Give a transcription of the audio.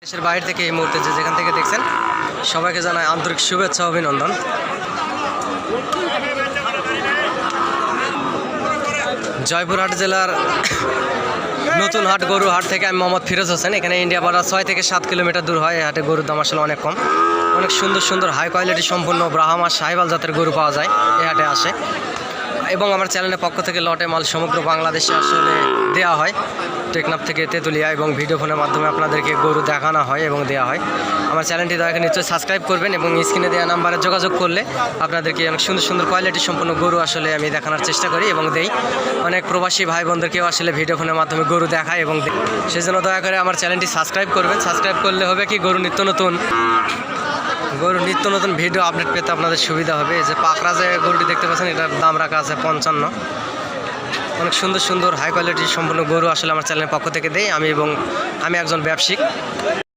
দেশের বাইরে থেকে এই মুহূর্তে যেখান থেকে দেখছেন সবাইকে জানাই আন্তরিক শুভেচ্ছা অভিনন্দন। জয়পুরহাট জেলার নতুন হাট গরু হাট থেকে আমি মোহাম্মদ ফিরোজ হোসেন। এখানে ইন্ডিয়া বর্ডার 6 থেকে 7 কিলোমিটার দূর হয়। এই হাটে গরুর দাম আসলে অনেক কম, অনেক সুন্দর সুন্দর হাই কোয়ালিটি সম্পূর্ণ ব্রাহ্মা সাহিওয়াল জাতের গরু পাওয়া যায় এই হাটে আসে। এবং আমার চ্যানেলের পক্ষ থেকে লটে মাল সমগ্র বাংলাদেশে আসলে দেওয়া হয়, টেকনাফ থেকে তেঁতুলিয়া, এবং ভিডিও ফোনের মাধ্যমে আপনাদেরকে গরু দেখানো হয় এবং দেওয়া হয়। আমার চ্যানেলটি দয়া করে নিশ্চয়ই সাবস্ক্রাইব করবেন এবং স্ক্রিনে দেওয়া নাম্বারে যোগাযোগ করলে আপনাদেরকে অনেক সুন্দর সুন্দর কোয়ালিটি সম্পূর্ণ গরু আসলে আমি দেখানোর চেষ্টা করি এবং দেই। অনেক প্রবাসী ভাই বোনদেরকেও আসলে ভিডিও ফোনের মাধ্যমে গরু দেখায় এবং দেই। সেজন্য দয়া করে আমার চ্যানেলটি সাবস্ক্রাইব করবেন। সাবস্ক্রাইব করলে হবে কি, গরু নিত্য নতুন ভিডিও আপডেট পেতে আপনাদের সুবিধা হবে। এই যে পাকড়া যে গরুটি দেখতে পাচ্ছেন, এটার দাম রাখা আছে 55। অনেক সুন্দর সুন্দর হাই কোয়ালিটির সম্পূর্ণ গরু আসলে আমার চ্যানেলের পক্ষ থেকে দেই আমি, এবং আমি একজন ব্যবসায়িক।